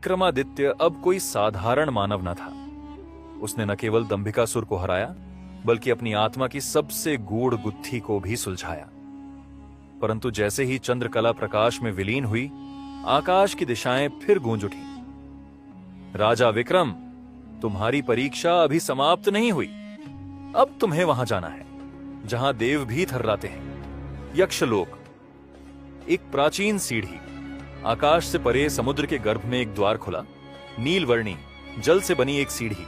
विक्रमादित्य अब कोई साधारण मानव न था। उसने न केवल दंभिकासुर को हराया, बल्कि अपनी आत्मा की सबसे गूढ़ गुत्थी को भी सुलझाया। परंतु जैसे ही चंद्रकला प्रकाश में विलीन हुई, आकाश की दिशाएं फिर गूंज उठी। राजा विक्रम, तुम्हारी परीक्षा अभी समाप्त नहीं हुई। अब तुम्हें वहां जाना है जहां देव भी थर्राते हैं, यक्षलोक। एक प्राचीन सीढ़ी, आकाश से परे समुद्र के गर्भ में एक द्वार खुला। नीलवर्णी जल से बनी एक सीढ़ी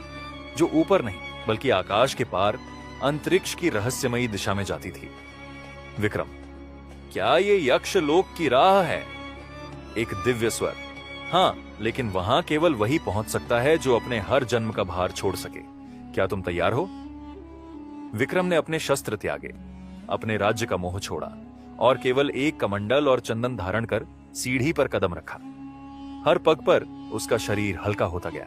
जो ऊपर नहीं बल्कि आकाश के पार अंतरिक्ष की रहस्यमयी दिशा में जाती थी। विक्रम, क्या ये यक्षलोक की राह है? एक दिव्य स्वर। हां, लेकिन वहां केवल वही पहुंच सकता है जो अपने हर जन्म का भार छोड़ सके। क्या तुम तैयार हो? विक्रम ने अपने शस्त्र त्यागे, अपने राज्य का मोह छोड़ा और केवल एक कमंडल और चंदन धारण कर सीढ़ी पर कदम रखा। हर पग पर उसका शरीर हल्का होता गया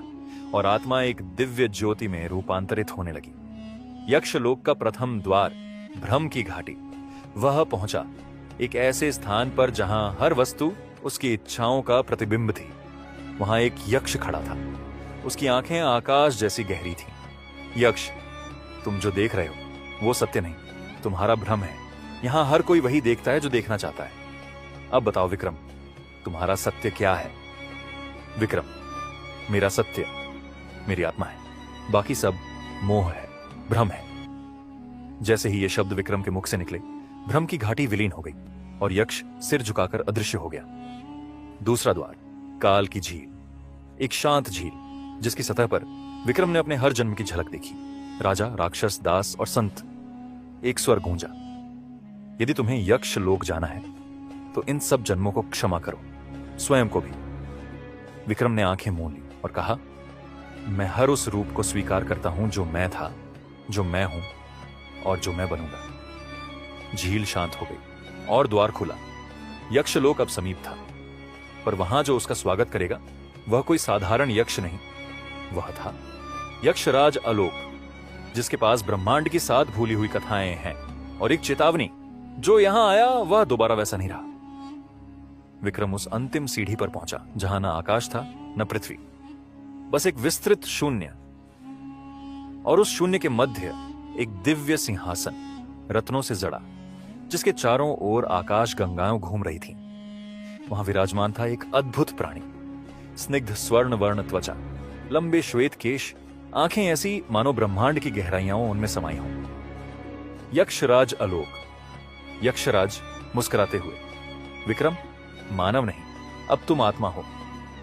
और आत्मा एक दिव्य ज्योति में रूपांतरित होने लगी। यक्षलोक का प्रथम द्वार, भ्रम की घाटी। वह पहुंचा एक ऐसे स्थान पर जहां हर वस्तु उसकी इच्छाओं का प्रतिबिंब थी। वहां एक यक्ष खड़ा था। उसकी आंखें आकाश जैसी गहरी थीं। यक्ष, तुम जो देख रहे हो वो सत्य नहीं, तुम्हारा भ्रम है। यहां हर कोई वही देखता है जो देखना चाहता है। अब बताओ विक्रम, तुम्हारा सत्य क्या है? विक्रम, मेरा सत्य मेरी आत्मा है, बाकी सब मोह है, भ्रम है। जैसे ही ये शब्द विक्रम के मुख से निकले, भ्रम की घाटी विलीन हो गई और यक्ष सिर झुकाकर अदृश्य हो गया। दूसरा द्वार, काल की झील। एक शांत झील जिसकी सतह पर विक्रम ने अपने हर जन्म की झलक देखी। राजा, राक्षस, दास और संत। एक स्वर गूंजा, यदि तुम्हें यक्ष लोक जाना है तो इन सब जन्मों को क्षमा करो, स्वयं को भी। विक्रम ने आंखें मूंद ली और कहा, मैं हर उस रूप को स्वीकार करता हूं जो मैं था, जो मैं हूं और जो मैं बनूंगा। झील शांत हो गई और द्वार खुला। यक्षलोक अब समीप था, पर वहां जो उसका स्वागत करेगा वह कोई साधारण यक्ष नहीं, वह था यक्षराज आलोक, जिसके पास ब्रह्मांड की 7 भूली हुई कथाएं हैं और एक चेतावनी। जो यहां आया वह दोबारा वैसा नहीं रहा। विक्रम उस अंतिम सीढ़ी पर पहुंचा जहां न आकाश था न पृथ्वी, बस एक विस्तृत शून्य। और उस शून्य के मध्य एक दिव्य सिंहासन, रत्नों से जड़ा, जिसके चारों ओर आकाश गंगाएं घूम रही थीं। वहां विराजमान था एक अद्भुत प्राणी, स्निग्ध स्वर्ण वर्ण त्वचा, लंबे श्वेत केश, आंखें ऐसी मानो ब्रह्मांड की गहराइयां उनमें समाई हों। यक्षराज आलोक। यक्षराज मुस्कुराते हुए, विक्रम, मानव नहीं, अब तुम आत्मा हो।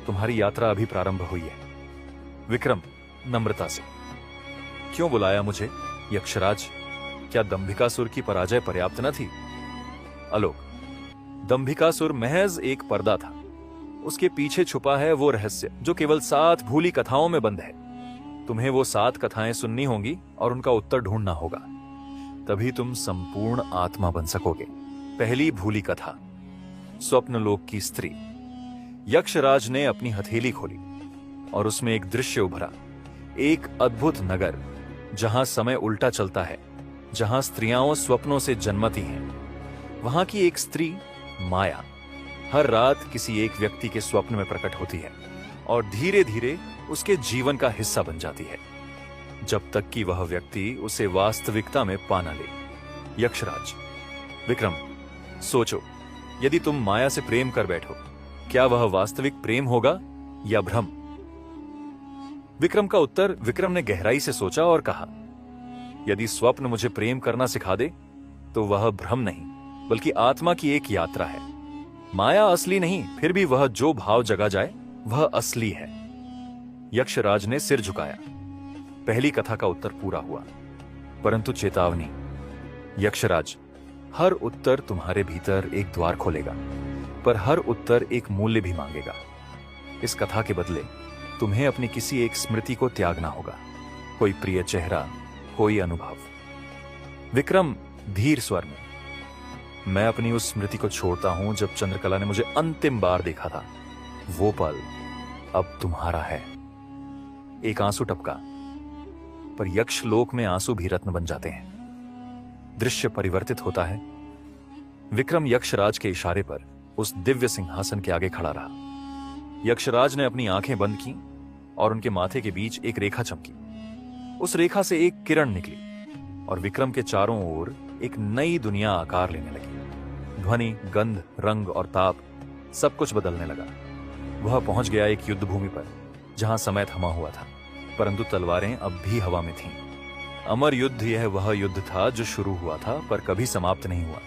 तुम्हारी यात्रा अभी प्रारंभ हुई है। विक्रम नम्रता से, क्यों बुलाया मुझे यक्षराज? क्या दंभिकासुर की पराजय पर्याप्त न थी? आलोक, दंभिकासुर महज एक पर्दा था। उसके पीछे छुपा है वो रहस्य जो केवल 7 भूली कथाओं में बंद है। तुम्हें वो 7 कथाएं सुननी होंगी और उनका उत्तर ढूंढना होगा, तभी तुम संपूर्ण आत्मा बन सकोगे। पहली भूली कथा, स्वप्नलोक की स्त्री। यक्षराज ने अपनी हथेली खोली और उसमें एक दृश्य उभरा, एक अद्भुत नगर जहां समय उल्टा चलता है, जहां स्त्रियां स्वप्नों से जन्मती हैं। वहां की एक स्त्री माया हर रात किसी एक व्यक्ति के स्वप्न में प्रकट होती है और धीरे धीरे उसके जीवन का हिस्सा बन जाती है, जब तक कि वह व्यक्ति उसे वास्तविकता में पा न ले। यक्षराज। विक्रम, सोचो, यदि तुम माया से प्रेम कर बैठो, क्या वह वास्तविक प्रेम होगा या भ्रम? विक्रम का उत्तर विक्रम ने गहराई से सोचा और कहा, यदि स्वप्न मुझे प्रेम करना सिखा दे तो वह भ्रम नहीं बल्कि आत्मा की एक यात्रा है। माया असली नहीं, फिर भी वह जो भाव जगा जाए वह असली है। यक्षराज ने सिर झुकाया। पहली कथा का उत्तर पूरा हुआ, परंतु चेतावनी, यक्षराज, हर उत्तर तुम्हारे भीतर एक द्वार खोलेगा, पर हर उत्तर एक मूल्य भी मांगेगा। इस कथा के बदले तुम्हें अपनी किसी एक स्मृति को त्यागना होगा, कोई प्रिय चेहरा, कोई अनुभव। विक्रम धीर स्वर में, मैं अपनी उस स्मृति को छोड़ता हूं जब चंद्रकला ने मुझे अंतिम बार देखा था। वो पल अब तुम्हारा है। एक आंसू टपका, पर यक्षलोक में आंसू भी रत्न बन जाते हैं। दृश्य परिवर्तित होता है। विक्रम यक्षराज के इशारे पर उस दिव्य सिंहासन के आगे खड़ा रहा। यक्षराज ने अपनी आंखें बंद की और उनके माथे के बीच एक रेखा चमकी। उस रेखा से एक किरण निकली और विक्रम के चारों ओर एक नई दुनिया आकार लेने लगी। ध्वनि, गंध, रंग और ताप सब कुछ बदलने लगा। वह पहुंच गया एक युद्ध भूमि पर जहां समय थमा हुआ था, परंतु तलवारें अब भी हवा में थीं। अमर युद्ध यह वह युद्ध था जो शुरू हुआ था पर कभी समाप्त नहीं हुआ।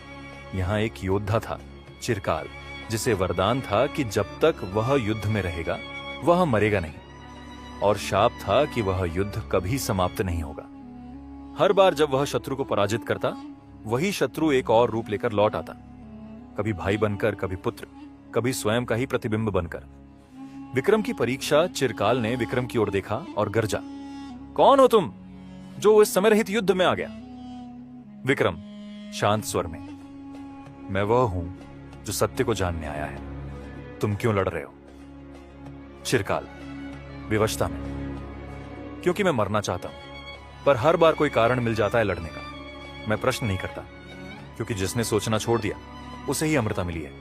यहाँ एक योद्धा था, चिरकाल, जिसे वरदान था कि जब तक वह युद्ध में रहेगा वह मरेगा नहीं, और शाप था कि वह युद्ध कभी समाप्त नहीं होगा। हर बार जब वह शत्रु को पराजित करता, वही शत्रु एक और रूप लेकर लौट आता, कभी भाई बनकर, कभी पुत्र, कभी स्वयं का ही प्रतिबिंब बनकर। विक्रम की परीक्षा चिरकाल ने विक्रम की ओर देखा और गरजा, कौन हो तुम जो इस समय रहित युद्ध में आ गया? विक्रम शांत स्वर में, मैं वह हूं जो सत्य को जानने आया है। तुम क्यों लड़ रहे हो? चिरकाल विवशता में, क्योंकि मैं मरना चाहता हूं, पर हर बार कोई कारण मिल जाता है लड़ने का। मैं प्रश्न नहीं करता, क्योंकि जिसने सोचना छोड़ दिया उसे ही अमृता मिली है।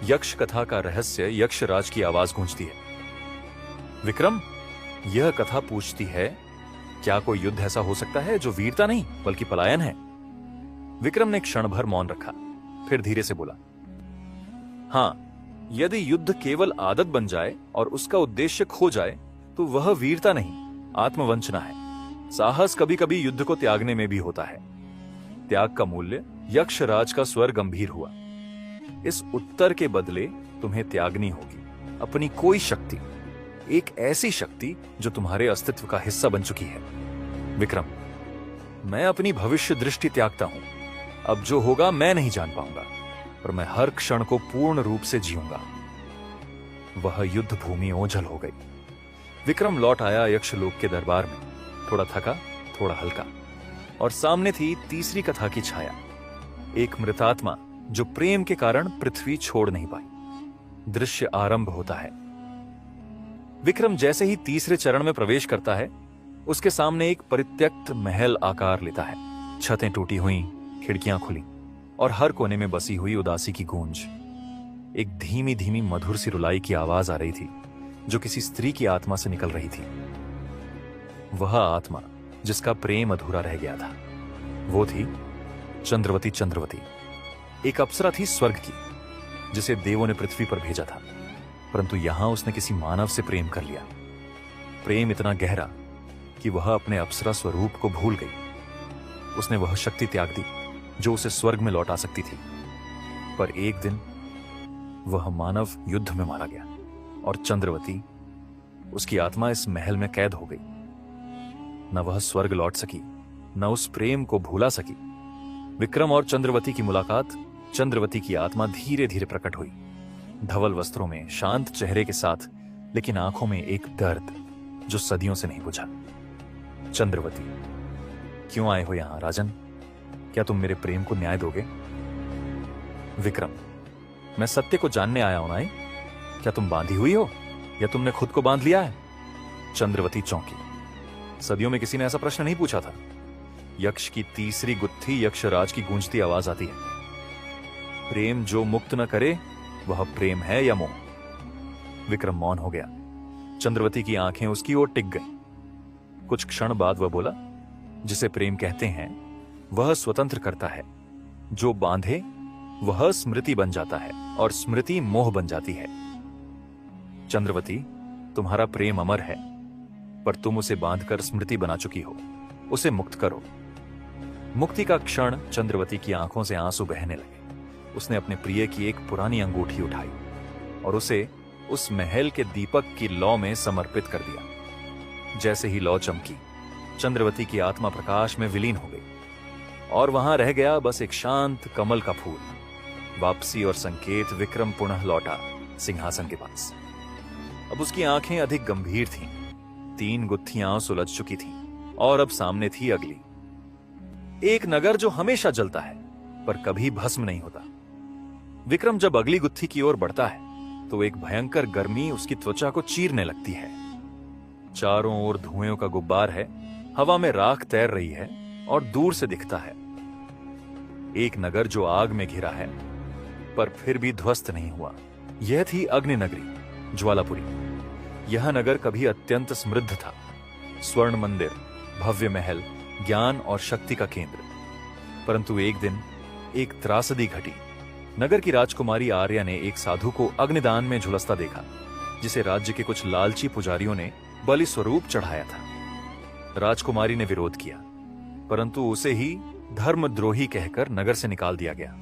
यक्ष कथा का रहस्य यक्षराज की आवाज गूंजती है। विक्रम, यह कथा पूछती है, क्या कोई युद्ध ऐसा हो सकता है जो वीरता नहीं बल्कि पलायन है? विक्रम ने क्षण भर मौन रखा, फिर धीरे से बोला, हां, यदि युद्ध केवल आदत बन जाए और उसका उद्देश्य खो जाए तो वह वीरता नहीं, आत्मवंचना है। साहस कभी कभी युद्ध को त्यागने में भी होता है। त्याग का मूल्य? यक्षराज का स्वर गंभीर हुआ। इस उत्तर के बदले तुम्हें त्यागनी होगी अपनी कोई शक्ति, एक ऐसी शक्ति जो तुम्हारे अस्तित्व का हिस्सा बन चुकी है। विक्रम, मैं अपनी भविष्य दृष्टि त्यागता हूं। अब जो होगा मैं नहीं जान पाऊंगा, पर मैं हर क्षण को पूर्ण रूप से जीऊंगा। वह युद्ध भूमि ओझल हो गई। विक्रम लौट आया यक्षलोक के दरबार में, थोड़ा थका, थोड़ा हल्का, और सामने थी तीसरी कथा की छाया, एक मृतात्मा जो प्रेम के कारण पृथ्वी छोड़ नहीं पाई। दृश्य आरंभ होता है। विक्रम जैसे ही तीसरे चरण में प्रवेश करता है, उसके सामने एक परित्यक्त महल आकार लेता है। छतें टूटी हुई, खिड़कियां खुली, और हर कोने में बसी हुई उदासी की गूंज। एक धीमी धीमी मधुर सी रुलाई की आवाज आ रही थी, जो किसी स्त्री की आत्मा से निकल रही थी। वह आत्मा जिसका प्रेम अधूरा रह गया था, वो थी चंद्रवती। चंद्रवती एक अप्सरा थी स्वर्ग की, जिसे देवों ने पृथ्वी पर भेजा था, परंतु यहां उसने किसी मानव से प्रेम कर लिया। प्रेम इतना गहरा कि वह अपने अप्सरा स्वरूप को भूल गई। उसने वह शक्ति त्याग दी जो उसे स्वर्ग में लौटा सकती थी। पर एक दिन वह मानव युद्ध में मारा गया और चंद्रवती, उसकी आत्मा इस महल में कैद हो गई। न वह स्वर्ग लौट सकी, न उस प्रेम को भूला सकी। विक्रम और चंद्रवती की मुलाकात, चंद्रवती की आत्मा धीरे धीरे प्रकट हुई, धवल वस्त्रों में, शांत चेहरे के साथ, लेकिन आंखों में एक दर्द जो सदियों से नहीं बुझा। चंद्रवती, क्यों आए हो यहां राजन? क्या तुम मेरे प्रेम को न्याय दोगे? विक्रम, मैं सत्य को जानने आया हूं नाई। क्या तुम बांधी हुई हो या तुमने खुद को बांध लिया है? चंद्रवती चौंकी। सदियों में किसी ने ऐसा प्रश्न नहीं पूछा था। यक्ष की तीसरी गुत्थी यक्षराज की गूंजती आवाज आती है, प्रेम जो मुक्त न करे वह प्रेम है या मोह? विक्रम मौन हो गया। चंद्रवती की आंखें उसकी ओर टिक गईं। कुछ क्षण बाद वह बोला, जिसे प्रेम कहते हैं वह स्वतंत्र करता है, जो बांधे वह स्मृति बन जाता है और स्मृति मोह बन जाती है। चंद्रवती, तुम्हारा प्रेम अमर है, पर तुम उसे बांधकर स्मृति बना चुकी हो। उसे मुक्त करो। मुक्ति का क्षण चंद्रवती की आंखों से आंसू बहने लगे। उसने अपने प्रिय की एक पुरानी अंगूठी उठाई और उसे उस महल के दीपक की लौ में समर्पित कर दिया। जैसे ही लौ चमकी, चंद्रवती की आत्मा प्रकाश में विलीन हो गई और वहां रह गया बस एक शांत कमल का फूल। वापसी और संकेत, विक्रम पुनः लौटा सिंहासन के पास। अब उसकी आंखें अधिक गंभीर थीं, 3 गुत्थियां सुलझ चुकी थीं और अब सामने थी अगली। एक नगर जो हमेशा जलता है पर कभी भस्म नहीं होता। विक्रम जब अगली गुत्थी की ओर बढ़ता है तो एक भयंकर गर्मी उसकी त्वचा को चीरने लगती है। चारों ओर धुएं का गुब्बार है, हवा में राख तैर रही है और दूर से दिखता है एक नगर जो आग में घिरा है पर फिर भी ध्वस्त नहीं हुआ। यह थी अग्नि नगरी, ज्वालापुरी। यह नगर कभी अत्यंत समृद्ध था, स्वर्ण मंदिर, भव्य महल, ज्ञान और शक्ति का केंद्र। परंतु एक दिन एक त्रासदी घटी। नगर की राजकुमारी आर्या ने एक साधु को अग्निदान में झुलसता देखा, जिसे राज्य के कुछ लालची पुजारियों ने बलि स्वरूप चढ़ाया था। राजकुमारी ने विरोध किया, परंतु उसे ही धर्मद्रोही कहकर नगर से निकाल दिया गया।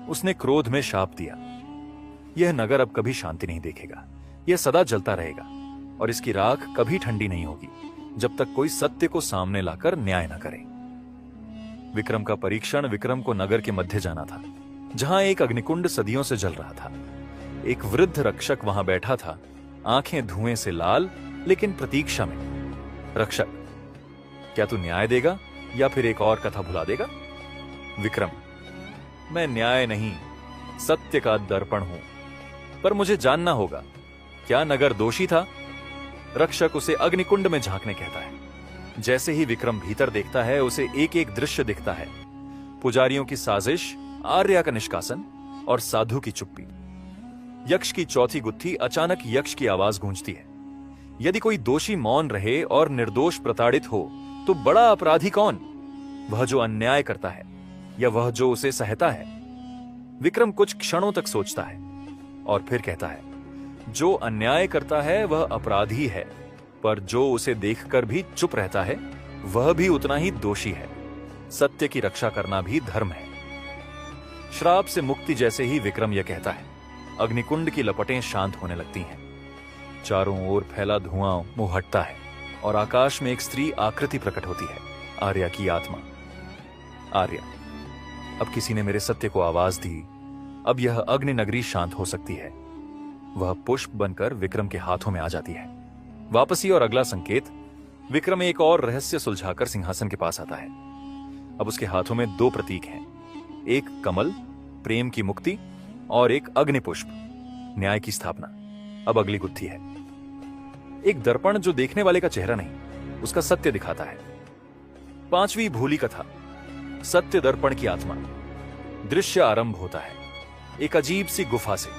उसने क्रोध में शाप दिया, यह नगर अब कभी शांति नहीं देखेगा, यह सदा जलता रहेगा और इसकी राख कभी ठंडी नहीं होगी जब तक कोई सत्य को सामने लाकर न्याय न करे। विक्रम का परीक्षण। विक्रम को नगर के मध्य जाना था, जहां एक अग्निकुंड सदियों से जल रहा था। एक वृद्ध रक्षक वहां बैठा था, आंखें धुएं से लाल, लेकिन प्रतीक्षा में। रक्षक, क्या तू न्याय देगा या फिर एक और कथा भुला देगा? विक्रम, मैं न्याय नहीं, सत्य का दर्पण हूं, पर मुझे जानना होगा, क्या नगर दोषी था? रक्षक उसे अग्निकुंड में झांकने कहता है। जैसे ही विक्रम भीतर देखता है, उसे एक एक दृश्य दिखता है। पुजारियों की साजिश, आर्या का निष्कासन और साधु की चुप्पी। यक्ष की चौथी गुत्थी। अचानक यक्ष की आवाज गूंजती है, यदि कोई दोषी मौन रहे और निर्दोष प्रताड़ित हो तो बड़ा अपराधी कौन? वह जो अन्याय करता है या वह जो उसे सहता है? विक्रम कुछ क्षणों तक सोचता है और फिर कहता है, जो अन्याय करता है वह अपराधी है, पर जो उसे देखकर भी चुप रहता है वह भी उतना ही दोषी है। सत्य की रक्षा करना भी धर्म है। श्राप से मुक्ति जैसे ही विक्रम यह कहता है, अग्निकुंड की लपटें शांत होने लगती हैं। चारों ओर फैला धुआं मुंह हटता है और आकाश में एक स्त्री आकृति प्रकट होती है, आर्या की आत्मा। आर्या, अब किसी ने मेरे सत्य को आवाज दी, अब यह अग्नि नगरी शांत हो सकती है। वह पुष्प बनकर विक्रम के हाथों में आ जाती है। वापसी और अगला संकेत। विक्रम एक और रहस्य सुलझाकर सिंहासन के पास आता है। अब उसके हाथों में दो प्रतीक हैं, एक कमल, प्रेम की मुक्ति, और एक अग्नि पुष्प, न्याय की स्थापना। अब अगली गुत्थी है, एक दर्पण जो देखने वाले का चेहरा नहीं, उसका सत्य दिखाता है। पांचवी भूली कथा, सत्य दर्पण की आत्मा। दृश्य आरंभ होता है एक अजीब सी गुफा से।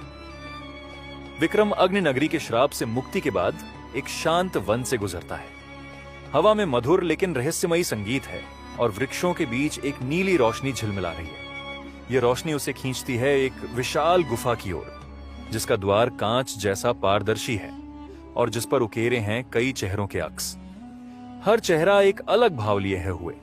विक्रम अग्नि नगरी के श्राप से मुक्ति के बाद एक शांत वन से गुजरता है। हवा में मधुर लेकिन रहस्यमयी संगीत है और वृक्षों के बीच एक नीली रोशनी झिलमिला रही है। यह रोशनी उसे खींचती है एक विशाल गुफा की ओर, जिसका द्वार कांच जैसा पारदर्शी है और जिस पर उकेरे हैं कई चेहरों के अक्स। हर चेहरा एक अलग भाव लिए है हुए,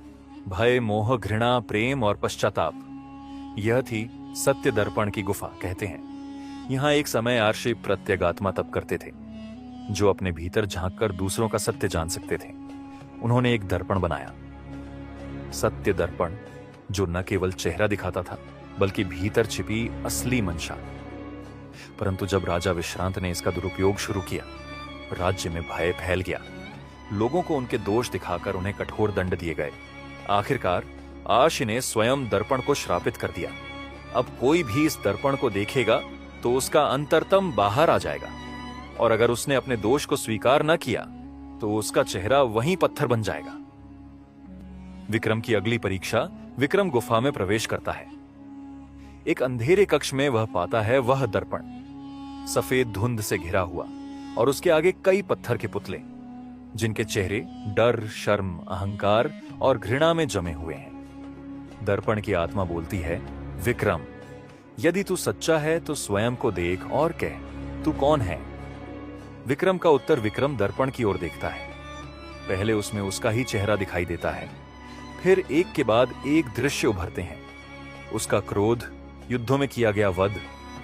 भय, मोह, घृणा, प्रेम और पश्चाताप। यह थी सत्य दर्पण की गुफा। कहते हैं यहां एक समय आर्षि प्रत्यगात्मा तप करते थे, जो अपने भीतर झांककर दूसरों का सत्य जान सकते थे। उन्होंने एक दर्पण बनाया, सत्य दर्पण, जो न केवल चेहरा दिखाता था बल्कि भीतर छिपी असली मंशा। परंतु जब राजा विश्रांत ने इसका दुरुपयोग शुरू किया, राज्य में भय फैल गया। लोगों को उनके दोष दिखाकर उन्हें कठोर दंड दिए गए। आखिरकार आर्षि ने स्वयं दर्पण को श्रापित कर दिया। अब कोई भी इस दर्पण को देखेगा तो उसका अंतरतम बाहर आ जाएगा, और अगर उसने अपने दोष को स्वीकार न किया तो उसका चेहरा वहीं पत्थर बन जाएगा। विक्रम की अगली परीक्षा। विक्रम गुफा में प्रवेश करता है। एक अंधेरे कक्ष में वह पाता है वह दर्पण, सफेद धुंध से घिरा हुआ, और उसके आगे कई पत्थर के पुतले, जिनके चेहरे डर, शर्म, अहंकार और घृणा में जमे हुए हैं। दर्पण की आत्मा बोलती है, विक्रम, यदि तू सच्चा है तो स्वयं को देख और कह, तू कौन है? विक्रम का उत्तर। विक्रम दर्पण की ओर देखता है। पहले उसमें उसका ही चेहरा दिखाई देता है, फिर एक के बाद एक दृश्य उभरते हैं। उसका क्रोध, युद्धों में किया गया वध,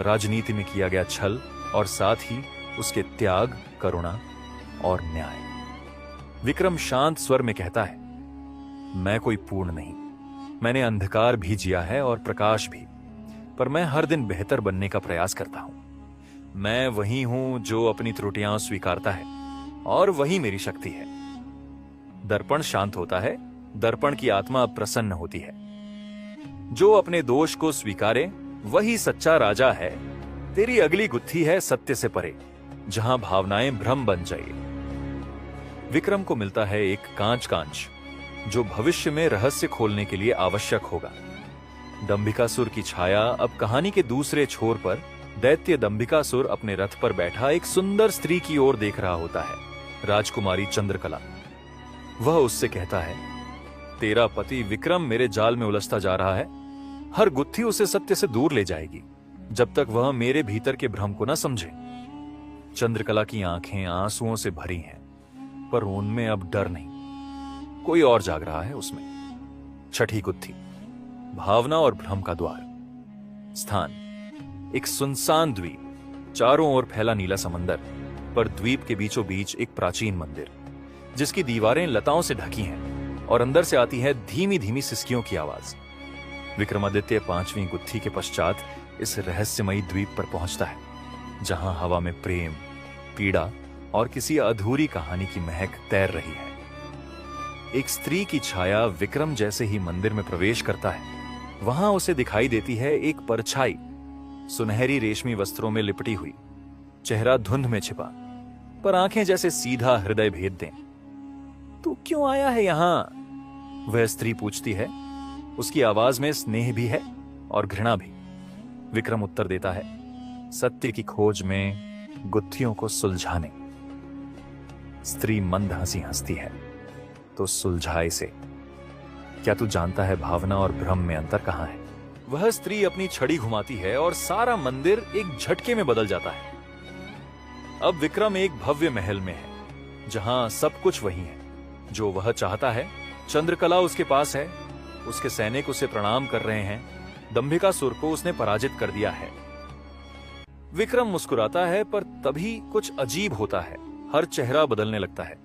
राजनीति में किया गया छल, और साथ ही उसके त्याग, करुणा और न्याय। विक्रम शांत स्वर में कहता है, मैं कोई पूर्ण नहीं। मैंने अंधकार भी जिया है और प्रकाश भी, पर मैं हर दिन बेहतर बनने का प्रयास करता हूं। मैं वही हूं जो अपनी त्रुटियां स्वीकारता है, और वही मेरी शक्ति है। दर्पण शांत होता है। दर्पण की आत्मा प्रसन्न होती है। जो अपने दोष को स्वीकारे वही सच्चा राजा है। तेरी अगली गुत्थी है सत्य से परे, जहां भावनाएं भ्रम बन जाए। विक्रम को मिलता है एक कांच, जो भविष्य में रहस्य खोलने के लिए आवश्यक होगा। दंभिकासुर की छाया अब कहानी के दूसरे छोर पर दैत्य दंभिकासुर अपने रथ पर बैठा एक सुंदर स्त्री की ओर देख रहा होता है, राजकुमारी चंद्रकला। वह उससे कहता है, तेरा पति विक्रम मेरे जाल में उलझता जा रहा है। हर गुत्थी उसे सत्य से दूर ले जाएगी जब तक वह मेरे भीतर के भ्रम को न समझे। चंद्रकला की आंखें आंसुओं से भरी हैं, पर उनमें अब डर नहीं, कोई और जाग रहा है उसमें। छठी गुत्थी, भावना और भ्रम का द्वार। स्थान, एक सुनसान द्वीप, चारों ओर फैला नीला समंदर, पर द्वीप के बीचों बीच एक प्राचीन मंदिर, जिसकी दीवारें लताओं से ढकी हैं और अंदर से आती है धीमी धीमी सिसकियों की आवाज। विक्रमादित्य 5वीं गुत्थी के पश्चात इस रहस्यमयी द्वीप पर पहुंचता है, जहां हवा में प्रेम, पीड़ा और किसी अधूरी कहानी की महक तैर रही है। एक स्त्री की छाया विक्रम जैसे ही मंदिर में प्रवेश करता है, वहां उसे दिखाई देती है एक परछाई, सुनहरी रेशमी वस्त्रों में लिपटी हुई, चेहरा धुंध में छिपा, पर आंखें जैसे सीधा हृदय भेद दें। तू क्यों आया है यहां? वह स्त्री पूछती है। उसकी आवाज में स्नेह भी है और घृणा भी। विक्रम उत्तर देता है, सत्य की खोज में, गुत्थियों को सुलझाने। स्त्री मंद हंसी हंसती है, तो सुलझाए से। क्या तू जानता है भावना और भ्रम में अंतर कहां है? वह स्त्री अपनी छड़ी घुमाती है और सारा मंदिर एक झटके में बदल जाता है। अब विक्रम एक भव्य महल में है, जहां सब कुछ वही है जो वह चाहता है। चंद्रकला उसके पास है, उसके सैनिक उसे प्रणाम कर रहे हैं। दंभिकासुर को उसने पराजित कर दिया है। विक्रम मुस्कुराता है, पर तभी कुछ अजीब होता है। हर चेहरा बदलने लगता है।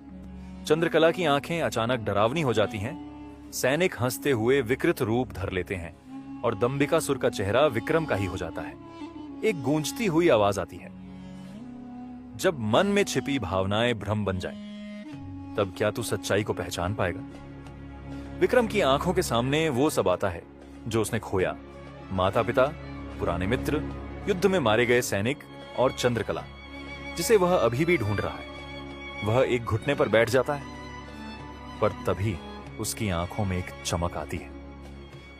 चंद्रकला की आंखें अचानक डरावनी हो जाती हैं। सैनिक हंसते हुए विकृत रूप धर लेते हैं और दंभिकासुर का चेहरा विक्रम का ही हो जाता है। एक गूंजती हुई आवाज आती है, जब मन में छिपी भावनाएं भ्रम बन जाएं, तब क्या तू सच्चाई को पहचान पाएगा? विक्रम की आंखों के सामने वो सब आता है जो उसने खोया, माता पिता, पुराने मित्र, युद्ध में मारे गए सैनिक और चंद्रकला, जिसे वह अभी भी ढूंढ रहा है। वह एक घुटने पर बैठ जाता है, पर तभी उसकी आंखों में एक चमक आती है।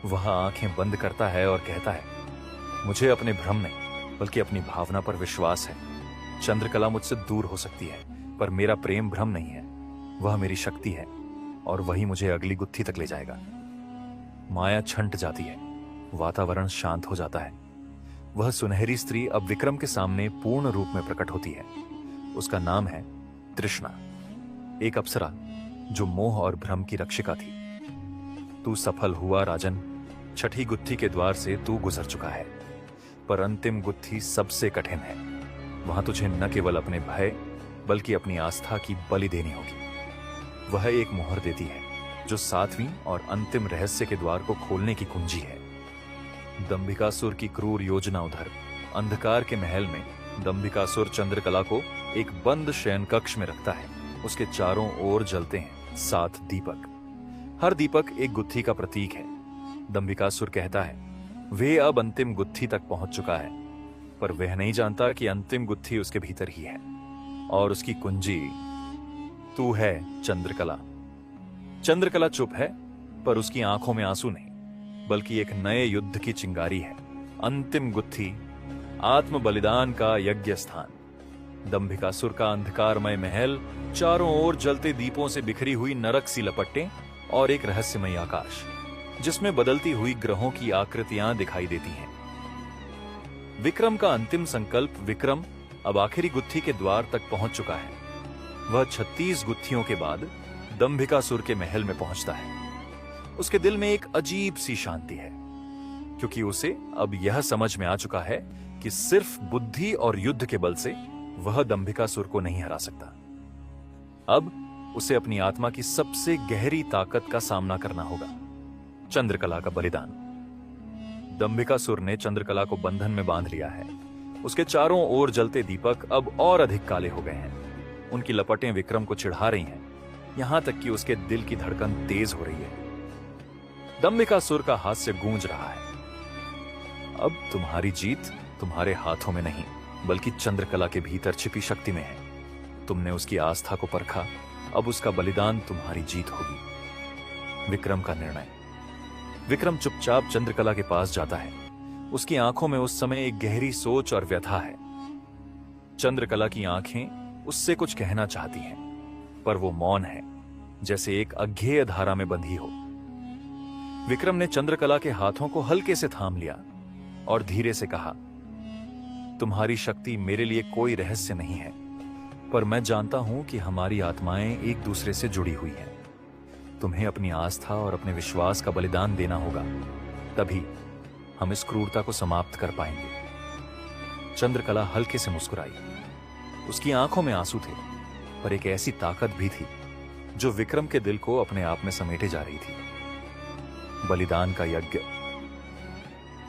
वह आंखें बंद करता है और कहता है, मुझे अपने भ्रम नहीं बल्कि अपनी भावना पर विश्वास है। चंद्रकला मुझसे दूर हो सकती है, पर मेरा प्रेम भ्रम नहीं है, वह मेरी शक्ति है और वही मुझे अगली गुत्थी तक ले जाएगा। माया छंट जाती है, वातावरण शांत हो जाता है। वह सुनहरी स्त्री अब विक्रम के सामने पूर्ण रूप में प्रकट होती है। उसका नाम है तृष्णा, एक अप्सरा जो मोह और भ्रम की रक्षिका थी। तू सफल हुआ राजन, छठी गुत्थी के द्वार से तू गुजर चुका है, पर अंतिम गुत्थी सबसे कठिन है। वहां तुझे न केवल अपने भय बल्कि अपनी आस्था की बलि देनी होगी। वह एक मोहर देती है जो 7वीं और अंतिम रहस्य के द्वार को खोलने की कुंजी है। दंभिकासुर की क्रूर योजना उधर अंधकार के महल में दंभिकासुर चंद्रकला को एक बंद शयन कक्ष में रखता है। उसके चारों ओर जलते हैं 7 दीपक। हर दीपक एक गुत्थी का प्रतीक है। दंभिकासुर कहता है, वे अब अंतिम गुत्थी तक पहुंच चुका है, पर वह नहीं जानता कि अंतिम गुत्थी उसके भीतर ही है और उसकी कुंजी तू है चंद्रकला। चंद्रकला चुप है, पर उसकी आंखों में आंसू नहीं बल्कि एक नए युद्ध की चिंगारी है। अंतिम गुत्थी, आत्म बलिदान का यज्ञ स्थान। दंभिकासुर का अंधकारमय महल, चारों ओर जलते दीपों से बिखरी हुई नरक सी लपटें और एक रहस्यमय आकाश जिसमें बदलती हुई ग्रहों की आकृतियां दिखाई देती हैं। विक्रम का अंतिम संकल्प। विक्रम अब आखिरी गुत्थी के द्वार तक पहुंच चुका है। वह 36 गुत्थियों के बाद दंभिकासुर के महल में पहुंचता है। उसके दिल में एक अजीब सी शांति है, क्योंकि उसे अब यह समझ में आ चुका है कि सिर्फ बुद्धि और युद्ध के बल से वह दंभिकासुर को नहीं हरा सकता। अब उसे अपनी आत्मा की सबसे गहरी ताकत का सामना करना होगा, चंद्रकला का बलिदान। दंभिकासुर ने चंद्रकला को बंधन में बांध लिया है। उसके चारों ओर जलते दीपक अब और अधिक काले हो गए हैं। उनकी लपटें विक्रम को चिढ़ा रही हैं, यहां तक कि उसके दिल की धड़कन तेज हो रही है। दंभिकासुर का हास्य गूंज रहा है। अब तुम्हारी जीत तुम्हारे हाथों में नहीं बल्कि चंद्रकला के भीतर छिपी शक्ति में है। तुमने उसकी आस्था को परखा, अब उसका बलिदान तुम्हारी जीत होगी। विक्रम का निर्णय। विक्रम चुपचाप चंद्रकला के पास जाता है। उसकी आंखों में उस समय एक गहरी सोच और व्यथा है। चंद्रकला की आंखें उससे कुछ कहना चाहती हैं, पर वो मौन है, जैसे एक अज्ञेय धारा में बंधी हो। विक्रम ने चंद्रकला के हाथों को हल्के से थाम लिया और धीरे से कहा, तुम्हारी शक्ति मेरे लिए कोई रहस्य नहीं है, पर मैं जानता हूं कि हमारी आत्माएं एक दूसरे से जुड़ी हुई हैं। तुम्हें अपनी आस्था और अपने विश्वास का बलिदान देना होगा, तभी हम इस क्रूरता को समाप्त कर पाएंगे। चंद्रकला हल्के से मुस्कुराई। उसकी आंखों में आंसू थे, पर एक ऐसी ताकत भी थी जो विक्रम के दिल को अपने आप में समेटे जा रही थी। बलिदान का यज्ञ।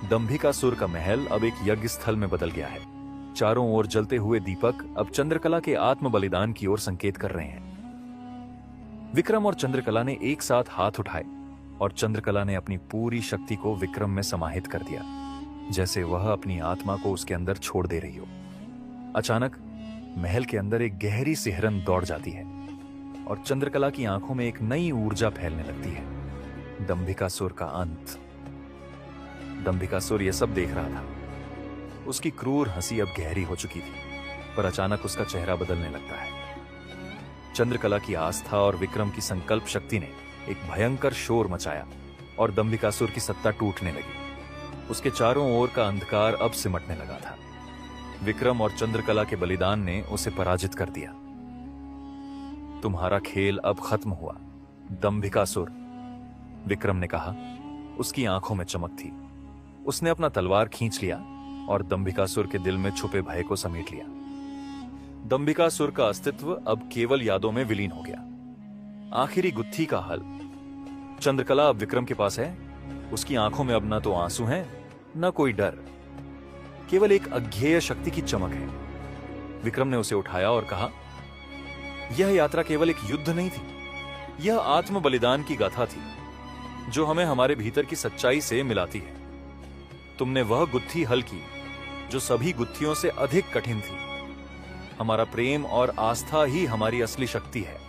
दंभिकासुर का महल अब एक यज्ञ स्थल में बदल गया है। चारों ओर जलते हुए दीपक अब चंद्रकला के आत्म बलिदान की ओर संकेत कर रहे हैं। विक्रम और चंद्रकला ने एक साथ हाथ उठाए और चंद्रकला ने अपनी पूरी शक्ति को विक्रम में समाहित कर दिया, जैसे वह अपनी आत्मा को उसके अंदर छोड़ दे रही हो। अचानक महल के अंदर एक गहरी सिहरन दौड़ जाती है और चंद्रकला की आंखों में एक नई ऊर्जा फैलने लगती है। दंभिकासुर का अंत। दंभिकासुर यह सब देख रहा था। उसकी क्रूर हंसी अब गहरी हो चुकी थी, पर अचानक उसका चेहरा बदलने लगता है। चंद्रकला की आस्था और विक्रम की संकल्प शक्ति ने एक भयंकर शोर मचाया और दंभिकासुर की सत्ता टूटने लगी। उसके चारों ओर का अंधकार अब सिमटने लगा था। विक्रम और चंद्रकला के बलिदान ने उसे पराजित कर दिया। तुम्हारा खेल अब खत्म हुआ, दंभिकासुर, विक्रम ने कहा। उसकी आंखों में चमक थी। उसने अपना तलवार खींच लिया और दंभिकासुर के दिल में छुपे भय को समेट लिया। दंभिकासुर का अस्तित्व अब केवल यादों में विलीन हो गया। आखिरी गुत्थी का हल। चंद्रकला अब विक्रम के पास है। उसकी आंखों में अब न तो आंसू हैं, न कोई डर, केवल एक अज्ञेय शक्ति की चमक है। विक्रम ने उसे उठाया और कहा, यह यात्रा केवल एक युद्ध नहीं थी, यह आत्म बलिदान की गाथा थी जो हमें हमारे भीतर की सच्चाई से मिलाती है। तुमने वह गुत्थी हल की जो सभी गुत्थियों से अधिक कठिन थी। हमारा प्रेम और आस्था ही हमारी असली शक्ति है।